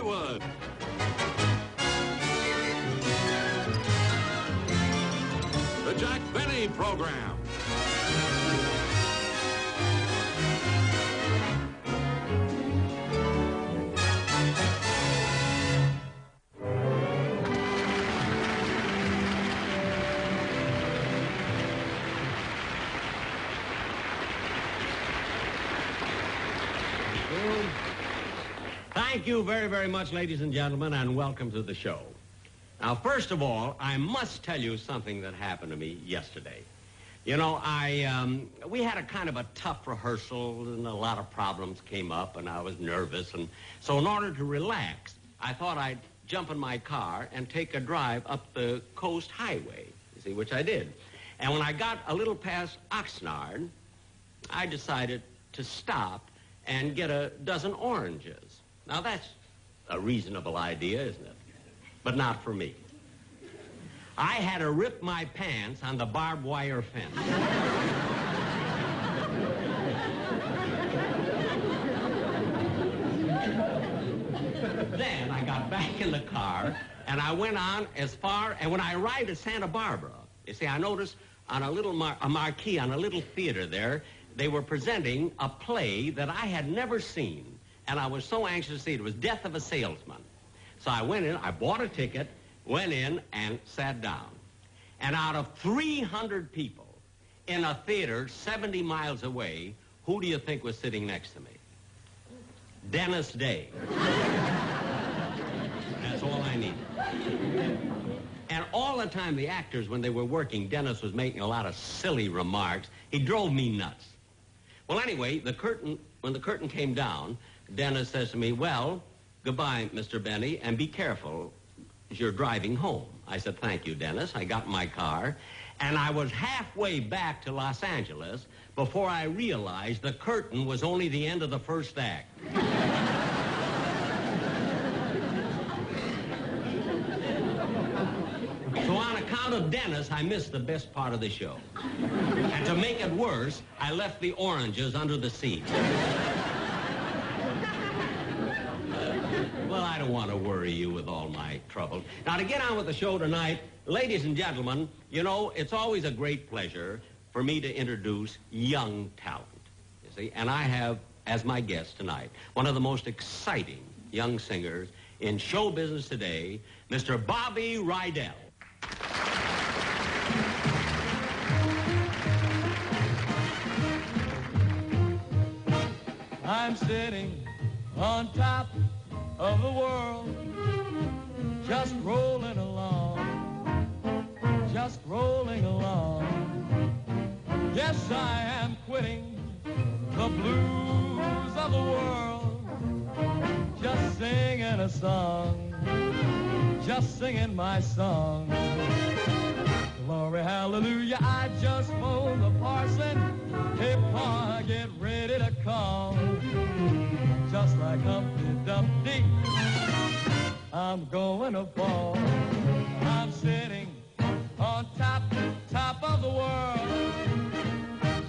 Hollywood. The Jack Benny Program. Thank you very, very much, ladies and gentlemen, and welcome to the show. Now, first of all, I must tell you something that happened to me yesterday. You know, we had a kind of a tough rehearsal, and a lot of problems came up, and I was nervous. And so in order to relax, I thought I'd jump in my car and take a drive up the Coast Highway, you see, which I did. And when I got a little past Oxnard, I decided to stop and get a dozen oranges. Now, that's a reasonable idea, isn't it? But not for me. I had to rip my pants on the barbed wire fence. Then I got back in the car, and I went on as far, and when I arrived at Santa Barbara, you see, I noticed on a little a marquee on a little theater there, they were presenting a play that I had never seen. And I was so anxious to see it. It was Death of a Salesman. So I went in, I bought a ticket, went in, and sat down. And out of 300 people in a theater 70 miles away, who do you think was sitting next to me? Dennis Day. That's all I needed. And all the time, the actors, when they were working, Dennis was making a lot of silly remarks. He drove me nuts. Well, anyway, when the curtain came down, Dennis says to me, well, goodbye, Mr. Benny, and be careful as you're driving home. I said, thank you, Dennis. I got in my car, and I was halfway back to Los Angeles before I realized the curtain was only the end of the first act. So on account of Dennis, I missed the best part of the show. And to make it worse, I left the oranges under the seat. Well, I don't want to worry you with all my trouble. Now, to get on with the show tonight, ladies and gentlemen, you know, it's always a great pleasure for me to introduce young talent, you see. And I have, as my guest tonight, one of the most exciting young singers in show business today, Mr. Bobby Rydell. I'm sitting on top of the world, just rolling along, just rolling along. Yes, I am quitting the blues of the world, just singing a song, just singing my song. Glory, hallelujah, I just phoned the parson. Hey, Pa, get ready to call. Just like Humpty Dumpty, I'm going to fall. I'm sitting on top of the world,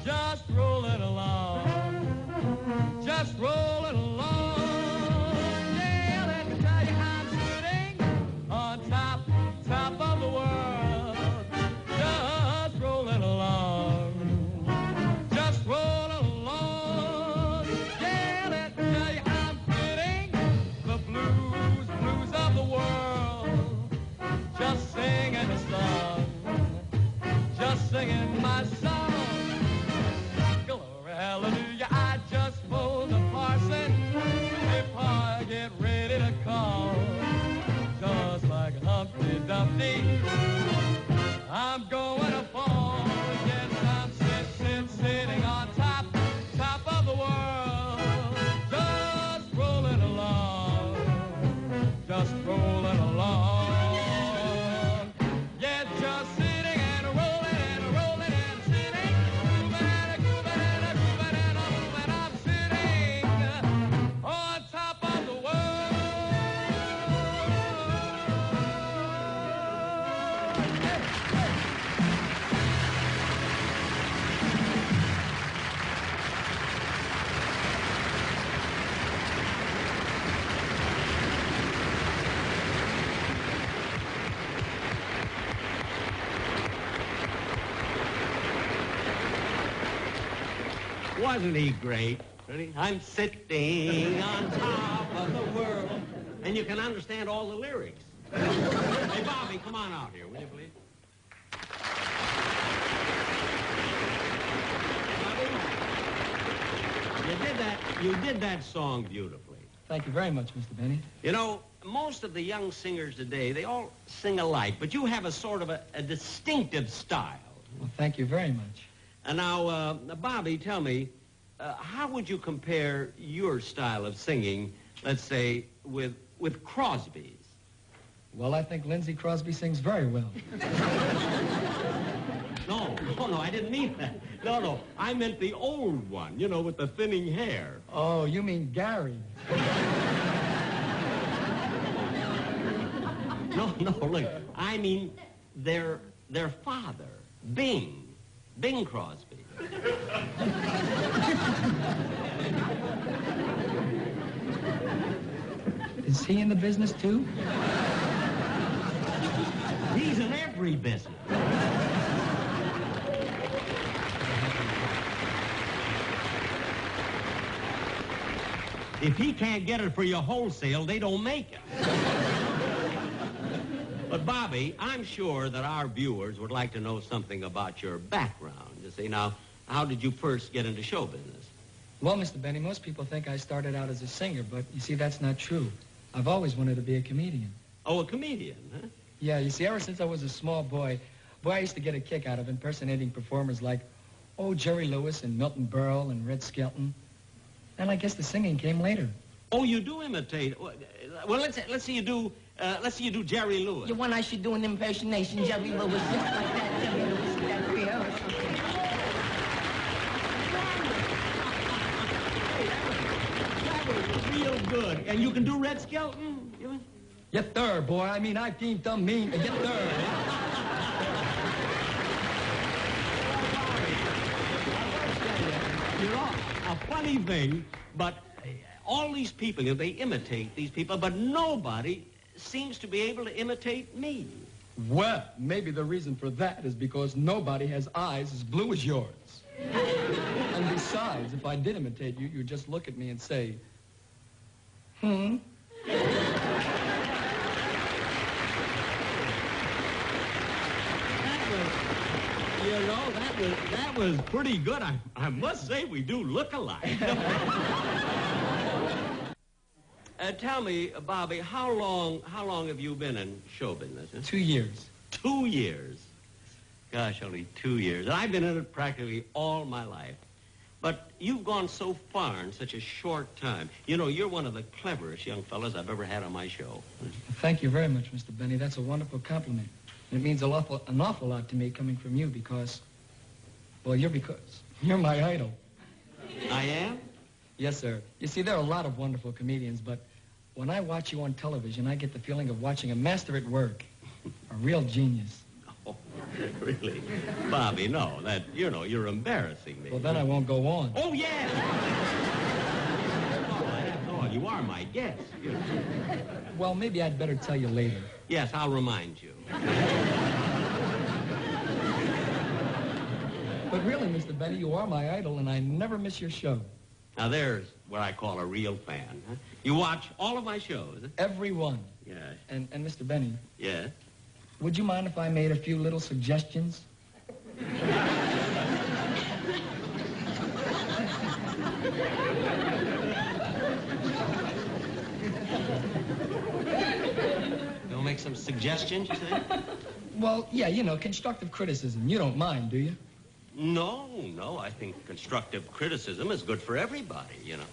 just rolling along, just rolling along. Yeah, let me tell you, I'm sitting on top of the world, just rolling along, just rolling along. Yeah, let me tell you, I'm quitting the blues of the world, Wasn't he great? Ready? I'm sitting on top of the world. And you can understand all the lyrics. Hey, Bobby, come on out here, will you please? Bobby, you did that song beautifully. Thank you very much, Mr. Benny. You know, most of the young singers today, they all sing alike, but you have a sort of a distinctive style. Well, thank you very much. And now, Bobby, tell me, how would you compare your style of singing, let's say, with Crosby's? Well, I think Lindsay Crosby sings very well. No, I didn't mean that. No, I meant the old one, you know, with the thinning hair. Oh, you mean Gary. No, look, I mean their father, Bing Crosby. Is he in the business, too? He's in every business. If he can't get it for your wholesale, they don't make it. But, Bobby, I'm sure that our viewers would like to know something about your background. You see, now, how did you first get into show business? Well, Mr. Benny, most people think I started out as a singer, but you see, that's not true. I've always wanted to be a comedian. Oh, a comedian, huh? Yeah, you see, ever since I was a small boy, I used to get a kick out of impersonating performers like, Jerry Lewis and Milton Berle and Red Skelton. And I guess the singing came later. Oh, you do imitate. Well, let's see you do Jerry Lewis. You want I should do an impersonation, Jerry Lewis, just like that, Jerry Lewis, with that real or something. That was real good. And you can do Red Skelton? Yes, sir, boy. I mean, I can't dumb mean. Yes, sir. You know, a funny thing, but all these people, you know, they imitate these people, but nobody seems to be able to imitate me. Well, maybe the reason for that is because nobody has eyes as blue as yours. And besides, if I did imitate you, you'd just look at me and say, You know, that was pretty good. I must say we do look alike. Tell me, Bobby, how long have you been in show business? Huh? 2 years. 2 years. Gosh, only 2 years. And I've been in it practically all my life. But you've gone so far in such a short time. You know, you're one of the cleverest young fellas I've ever had on my show. Thank you very much, Mr. Benny. That's a wonderful compliment. And it means an awful lot to me coming from you because you're my idol. I am? Yes, sir. You see, there are a lot of wonderful comedians, but when I watch you on television, I get the feeling of watching a master at work, a real genius. Oh, really? Bobby, no, you're embarrassing me. Well, then I won't go on. Oh, yes! Oh, that's all. You are my guest. Well, maybe I'd better tell you later. Yes, I'll remind you. But really, Mr. Benny, you are my idol, and I never miss your show. Now, there's what I call a real fan. Huh? You watch all of my shows? Huh? Every one. Yes. And Mr. Benny. Yes? Would you mind if I made a few little suggestions? You'll make some suggestions, you say? Well, yeah, constructive criticism. You don't mind, do you? No. I think constructive criticism is good for everybody, you know.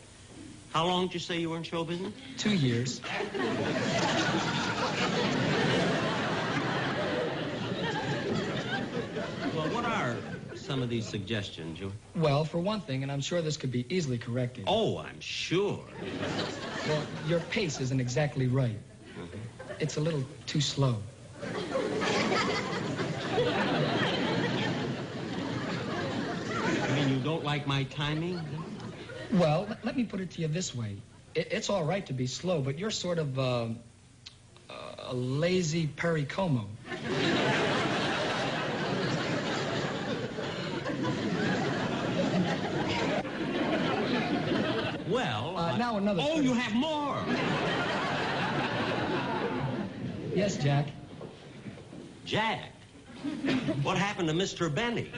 How long did you say you were in show business? 2 years. Well, what are some of these suggestions? Well, for one thing, and I'm sure this could be easily corrected. Oh, I'm sure. Well, your pace isn't exactly right. It's a little too slow. I mean, you don't like my timing? Well, let me put it to you this way. It's all right to be slow, but you're sort of a lazy Perry Como. Well, now another Oh, critic. you have more. Yes, Jack. Jack, what happened to Mr. Benny?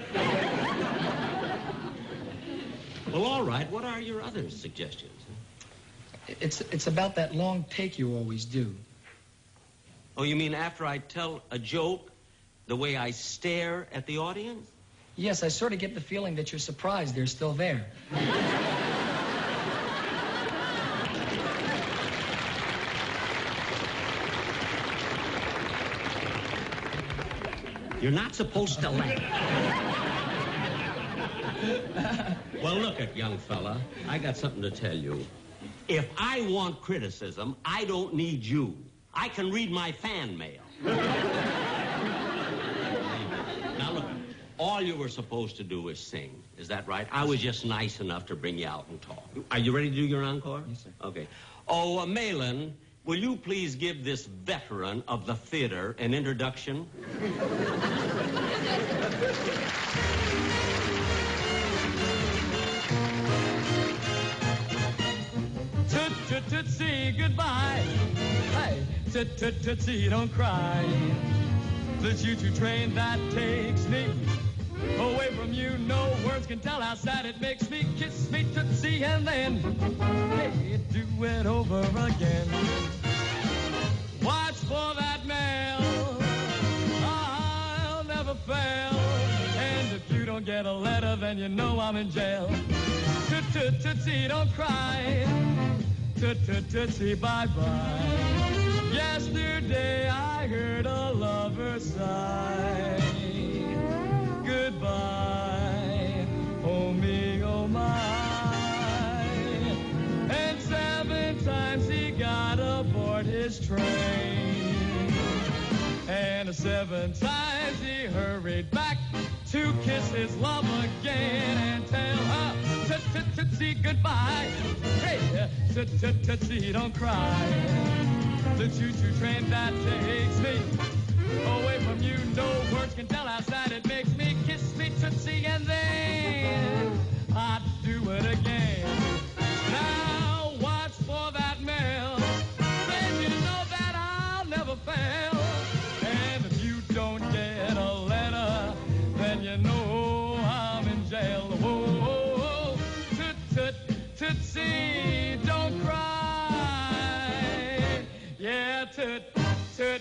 Well, all right. What are your other suggestions? It's about that long take you always do. Oh, you mean after I tell a joke, the way I stare at the audience? Yes, I sort of get the feeling that you're surprised they're still there. You're not supposed to laugh. Well, look it, young fella. I got something to tell you. If I want criticism, I don't need you. I can read my fan mail. Now, look, all you were supposed to do is sing. Is that right? I was just nice enough to bring you out and talk. Are you ready to do your encore? Yes, sir. Okay. Oh, Malin, will you please give this veteran of the theater an introduction? Tootsie, goodbye. Hey, tootsie, don't cry. The choo-choo train that takes me away from you. No words can tell how sad it makes me. Kiss me, tootsie, and then hey, do it over again. Watch for that mail. I'll never fail. And if you don't get a letter, then you know I'm in jail. Tootsie, don't cry. Tootsie, bye-bye. Yesterday I heard a lover sigh. Goodbye, oh me, oh my. And 7 times he got aboard his train. And 7 times he hurried back to kiss his love again and tell her, tootsie, goodbye. Hey, tootsie, don't cry. The choo-choo train that takes me away from you. No words can tell how sad it makes me. Kiss me, tootsie, and then I'd do it again. Now watch for that mail. Then you know that I'll never fail. And if you don't get a letter, then you know I'm in jail. Whoa, whoa, whoa. Tootsie, don't cry. Yeah, tootsie,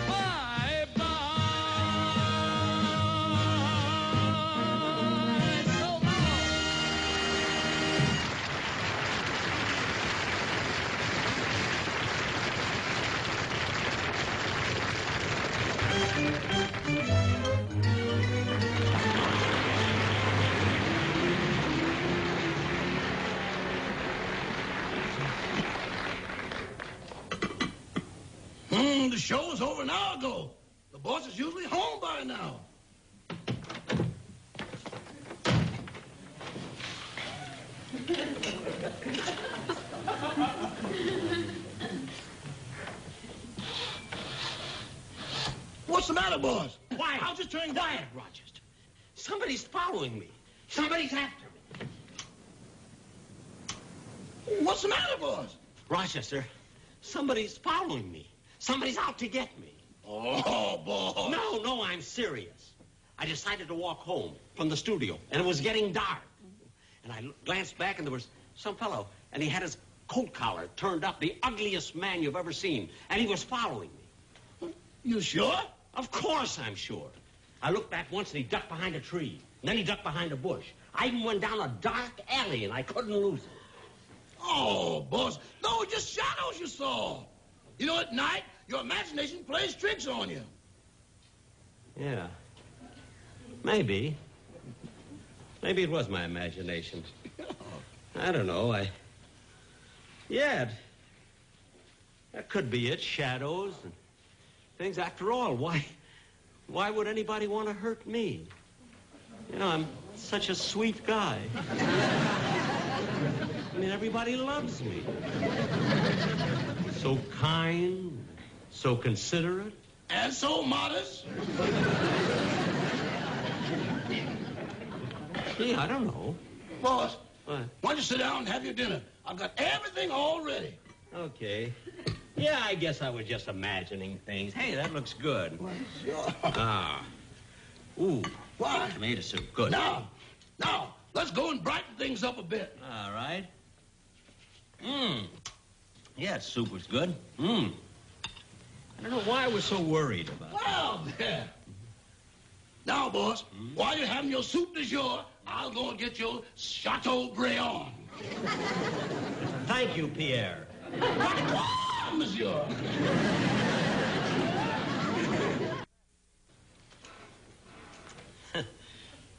bye-bye. So long. The show was over an hour ago. The boss is usually home by now. What's the matter, boss? Quiet. I'll just turn Quiet, Rochester. Somebody's following me. Somebody's after me. What's the matter, boss? Rochester, somebody's following me. Somebody's out to get me. Oh, boss. No, I'm serious. I decided to walk home from the studio, and it was getting dark. And I glanced back, and there was some fellow, and he had his coat collar turned up, the ugliest man you've ever seen, and he was following me. You sure? Of course I'm sure. I looked back once, and he ducked behind a tree. And then he ducked behind a bush. I even went down a dark alley, and I couldn't lose him. Oh, boss. No, just shadows you saw. You know, at night, your imagination plays tricks on you. Yeah. Maybe. Maybe it was my imagination. I don't know. Yeah, that could be it. Shadows and things. After all, why would anybody want to hurt me? You know, I'm such a sweet guy. I mean, everybody loves me. So kind, so considerate. And so modest. Gee, I don't know. Boss, What? Why don't you sit down and have your dinner? I've got everything all ready. Okay. Yeah, I guess I was just imagining things. Hey, that looks good. Well, sure. Ah. Ooh. Why? Tomato soup. Good. Now, let's go and brighten things up a bit. All right. Yeah, soup was good. I don't know why I was so worried about it. Well, there. Now, boss, while you're having your soup du jour, I'll go and get your Chateaubriand. Thank you, Pierre. Monsieur.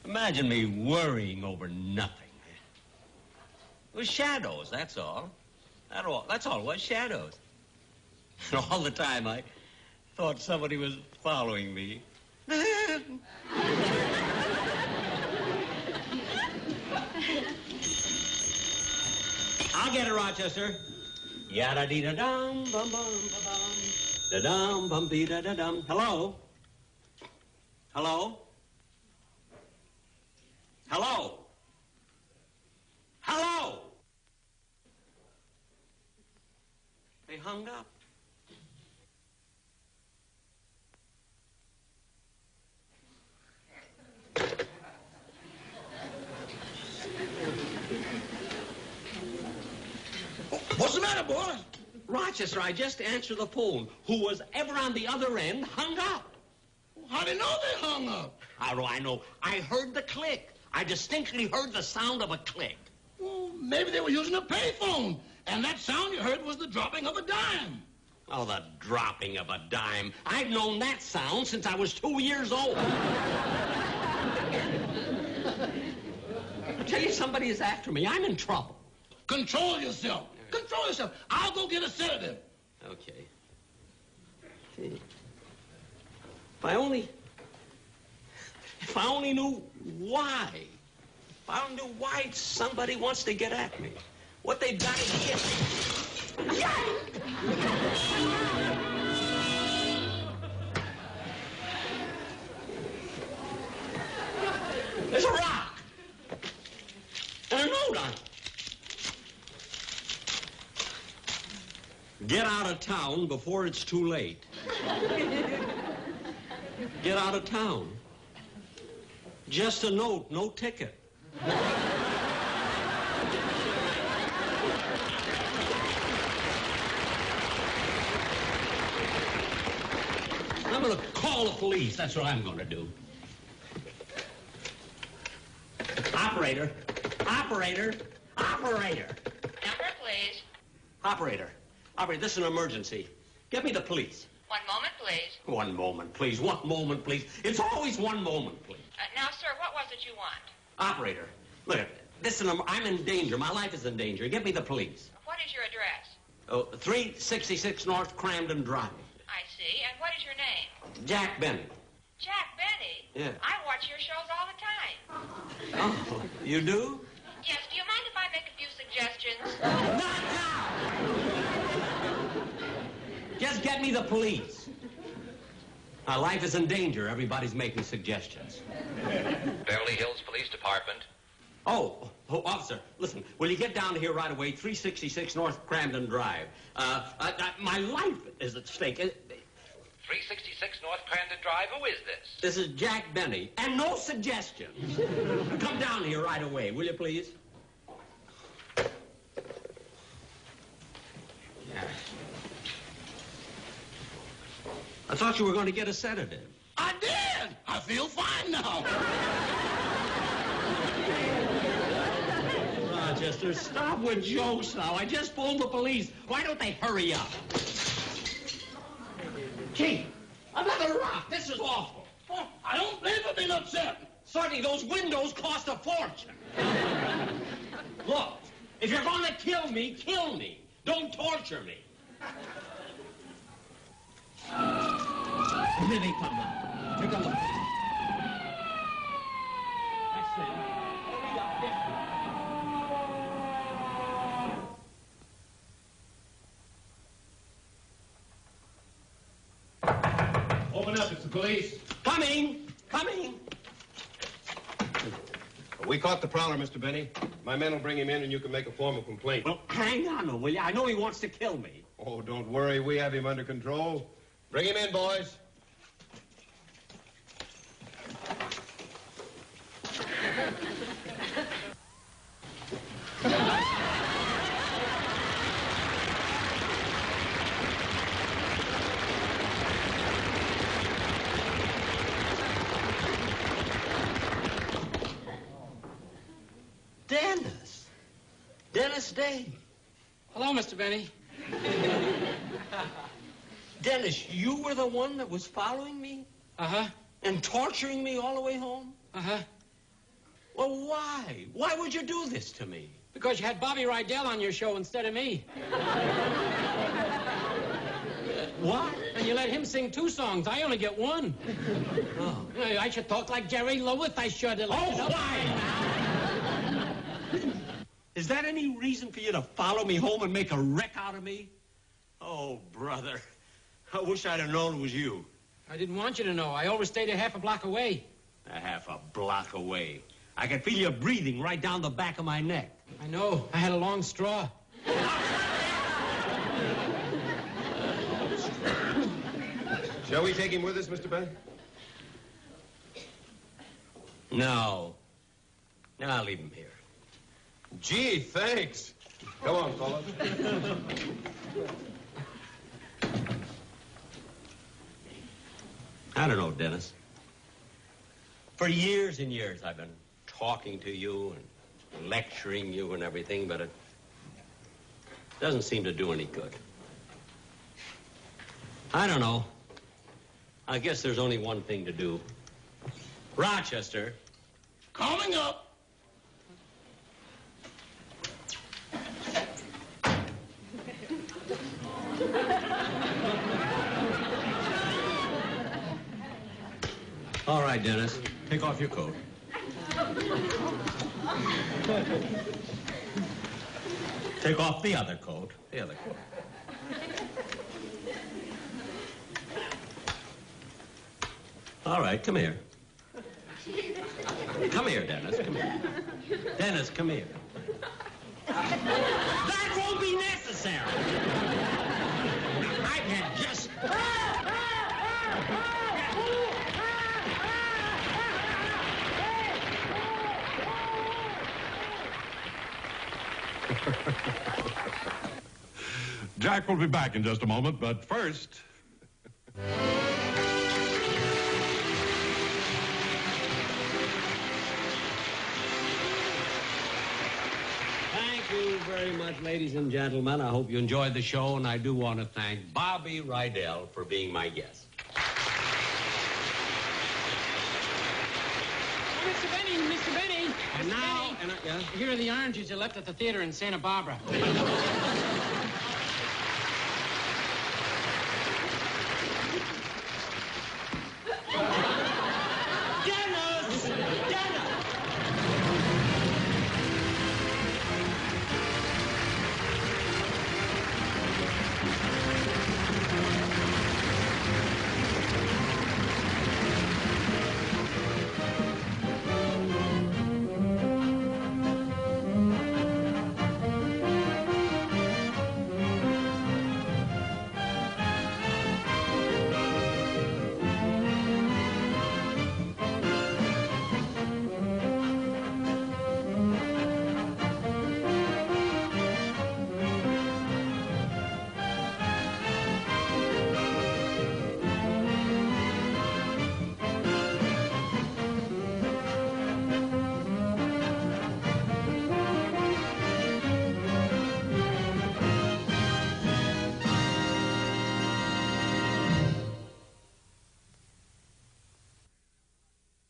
Imagine me worrying over nothing. It was shadows, that's all. That's all it was, shadows. And all the time I thought somebody was following me. I'll get it, Rochester. Yada-dee-da-dum, bum-bum-ba-bum. Da-dum, bum-dee-da-da-dum. Hello? Hello? Hello? Hello? They hung up. What's the matter, boy? Rochester, I just answered the phone. Who was ever on the other end hung up. How do you know they hung up? How do I know? I heard the click. I distinctly heard the sound of a click. Well, maybe they were using a payphone, and that sound you heard was the dropping of a dime. Oh, the dropping of a dime. I've known that sound since I was 2 years old. I tell you, somebody is after me. I'm in trouble. Control yourself. Control yourself. I'll go get a sedative. Okay. If I only knew why. If I only knew why somebody wants to get at me. What they've got to get. There's a rock. And a note on it. Get out of town before it's too late. Get out of town. Just a note, no ticket. I'm going to call the police. That's what I'm going to do. Operator. Operator. Operator. Number, please. Operator. Operator, this is an emergency. Get me the police. 1 moment, please. 1 moment, please. 1 moment, please. It's always 1 moment, please. Now, sir, what was it you want? Operator, look, I'm in danger. My life is in danger. Get me the police. What is your address? 366 North Cramden Drive. I see. And what is your name? Jack Benny. Jack Benny? Yeah. I watch your shows all the time. Oh, you do? Yes, do you mind if I make a few suggestions? Not now! Just get me the police. My life is in danger. Everybody's making suggestions. Beverly Hills Police Department. Oh, officer, listen, will you get down here right away, 366 North Cramden Drive? My life is at stake. 366 North Cramden Drive. Who is this? This is Jack Benny, and no suggestions. Come down here right away, will you, please? I thought you were going to get a sedative. I did. I feel fine now. Rochester, stop with jokes now. I just phoned the police. Why don't they hurry up? Chief, another rock. This is awful. Oh, I don't blame for being upset. Certainly, those windows cost a fortune. Look, if you're going to kill me, kill me. Don't torture me. And then they come out. Take a look. That's it. Hurry up, Open up, it's the police. Coming. Coming. We caught the prowler, Mr. Benny. My men will bring him in and you can make a formal complaint. Well, hang on, will you? I know he wants to kill me. Oh, don't worry. We have him under control. Bring him in, boys. Dennis Day. Hello, Mr. Benny. Dennis, you were the one that was following me? Uh-huh. And torturing me all the way home? Uh-huh. Well, why? Why would you do this to me? Because you had Bobby Rydell on your show instead of me. What? And you let him sing 2 songs. I only get 1. Oh. I should talk like Jerry Lewis. I should. Oh, why? Is that any reason for you to follow me home and make a wreck out of me? Oh, brother. I wish I'd have known it was you. I didn't want you to know. I always stayed a half a block away. A half a block away. I can feel you breathing right down the back of my neck. I know. I had a long straw. Shall we take him with us, Mr. Benny? No. No, I'll leave him here. Gee, thanks. Come on, fellas. I don't know, Dennis. For years and years, I've been talking to you and lecturing you and everything, but it doesn't seem to do any good. I don't know. I guess there's only one thing to do. Rochester. Coming up. All right, Dennis. Take off your coat. Take off the other coat. The other coat. All right, come here. Come here, Dennis. Come here. Dennis, come here. That won't be necessary. I can just... Jack will be back in just a moment, but first... Thank you very much, ladies and gentlemen. I hope you enjoyed the show, and I do want to thank Bobby Rydell for being my guest. Oh, Mr. Benny, Mr. Benny. And Mr. now... Benny, yes? here are the oranges you left at the theater in Santa Barbara.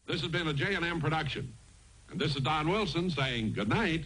This has been a J&M production. And this is Don Wilson saying good night.